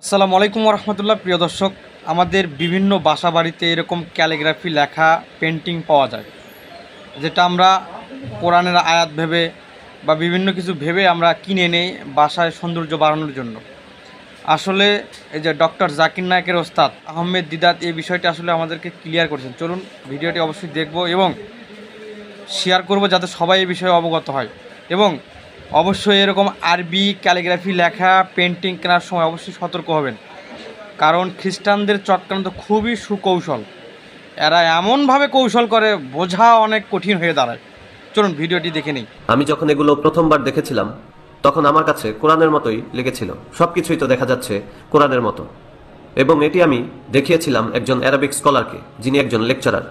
আসসালামু আলাইকুম রহমতুল্লাহ। প্রিয় দর্শক, আমাদের বিভিন্ন বাসা বাড়িতে এরকম ক্যালিগ্রাফি লেখা পেন্টিং পাওয়া যায়, যেটা আমরা কোরআনের আয়াত ভেবে বা বিভিন্ন কিছু ভেবে আমরা কিনে নেই বাসায় সৌন্দর্য বাড়ানোর জন্য। আসলে এই যে ডক্টর জাকির নায়েকের ওস্তাদ আহমেদ দিদাত এই বিষয়টি আসলে আমাদেরকে ক্লিয়ার করেছেন। চলুন ভিডিওটি অবশ্যই দেখব এবং শেয়ার করব যাতে সবাই এই বিষয়ে অবগত হয়। এবং অবশ্যই এরকম আরবি ক্যালিগ্রাফি লেখা পেন্টিং কেনার সময় অবশ্যই সতর্ক হবেন, কারণ খ্রিস্টানদের চক্রান্ত খুবই সুকৌশল। এরা এমনভাবে কৌশল করে বোঝা অনেক কঠিন হয়ে দাঁড়ায়। চলুন ভিডিওটি দেখে নিই। আমি যখন এগুলো প্রথমবার দেখেছিলাম তখন আমার কাছে কোরআনের মতোই লেগেছিল। সবকিছুই তো দেখা যাচ্ছে কোরআনের মতো। এবং এটি আমি দেখিয়েছিলাম একজন অ্যারাবিক স্কলারকে, যিনি একজন লেকচারার।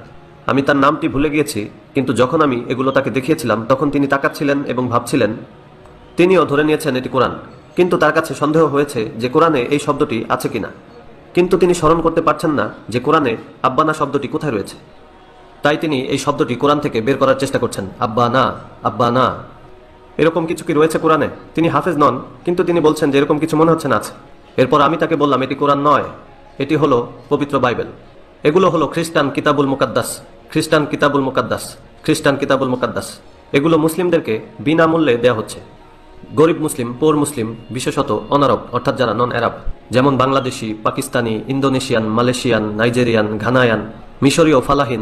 আমি তার নামটি ভুলে গিয়েছি, কিন্তু যখন আমি এগুলো তাকে দেখিয়েছিলাম তখন তিনি তাকাচ্ছিলেন এবং ভাবছিলেন। তিনিও ধরে নিয়েছেন এটি কোরআন, কিন্তু তার কাছে সন্দেহ হয়েছে যে কোরআনে এই শব্দটি আছে কিনা। কিন্তু তিনি স্মরণ করতে পারছেন না যে কোরআনে আব্বানা শব্দটি কোথায় রয়েছে। তাই তিনি এই শব্দটি কোরআন থেকে বের করার চেষ্টা করছেন। আব্বা না, আব্বা না, এরকম কিছু কি রয়েছে কোরআনে? তিনি হাফেজ নন, কিন্তু তিনি বলছেন যে এরকম কিছু মনে হচ্ছে না আছে। এরপর আমি তাকে বললাম, এটি কোরআন নয়, এটি হলো পবিত্র বাইবেল। এগুলো হলো খ্রিস্টান কিতাবুল মুকাদ্দাস, খ্রিস্টান কিতাবুল মুকাদ্দাস, খ্রিস্টান কিতাবুল মুকাদ্দাস। এগুলো মুসলিমদেরকে বিনামূল্যে দেওয়া হচ্ছে। গরিব মুসলিম, পোর মুসলিম, বিশেষত অনারব অর্থাৎ যারা নন অ্যারাব, যেমন Bangladeshi, Pakistani, Indonesian, Malaysian, Nigerian, Ghanaian, মিশরীয়, ফালাহিন,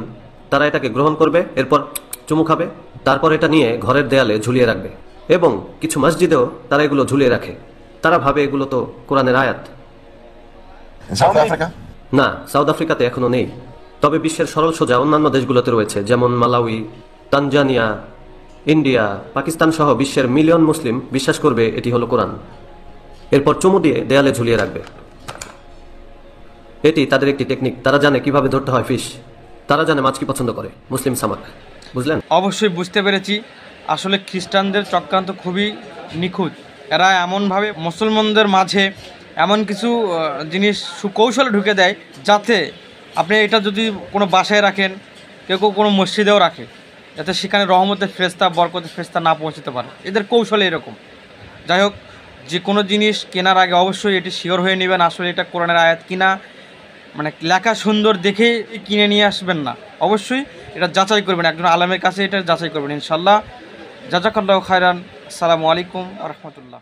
তারা এটাকে গ্রহণ করবে, এরপর চুমু খাবে, তারপর এটা নিয়ে ঘরের দেয়ালে ঝুলিয়ে রাখবে। এবং কিছু মসজিদেও তারা এগুলো ঝুলিয়ে রাখে। তারা ভাবে এগুলো তো কোরআনের আয়াত। না, সাউথ আফ্রিকাতে এখনো নেই, তবে বিশ্বের সরল সোজা অন্যান্য দেশগুলোতে রয়েছে, যেমন মালাউই, তানজানিয়া, ইন্ডিয়া, পাকিস্তান সহ বিশ্বের মিলিয়ন মুসলিম বিশ্বাস করবে এটি হলো কোরআন। এরপর চুমু দিয়ে দেয়ালে ঝুলিয়ে রাখবে। এটি তাদের একটি টেকনিক। তারা জানে কিভাবে ধরতে হয় ফিশ। তারা জানে মাছ কি পছন্দ করে, মুসলিম সামাক। বুঝলেন? অবশ্যই বুঝতে পেরেছি। আসলে খ্রিস্টানদের চক্রান্ত খুবই নিখুঁত। এরা এমনভাবে মুসলমানদের মাঝে এমন কিছু জিনিস সুকৌশলে ঢুকে দেয়, যাতে আপনি এটা যদি কোনো বাসায় রাখেন, কেউ কেউ কোনো মসজিদেও রাখে, যাতে সেখানে রহমতের ফেরেশতা, বরকতের ফেরেশতা না পৌঁছতে পারে। এদের কৌশলে এরকম। যাই হোক, যে কোনো জিনিস কেনার আগে অবশ্যই এটি শিওর হয়ে নেবেন আসলে এটা কোরআনের আয়াত কিনা। মানে লেখা সুন্দর দেখে কিনে নিয়ে আসবেন না, অবশ্যই এটা যাচাই করবেন, একজন আলেমের কাছে এটা যাচাই করবেন ইনশাল্লাহ। জাযাকাল্লাহু খায়রান। আসসালামু আলাইকুম ওয়া রাহমাতুল্লাহ।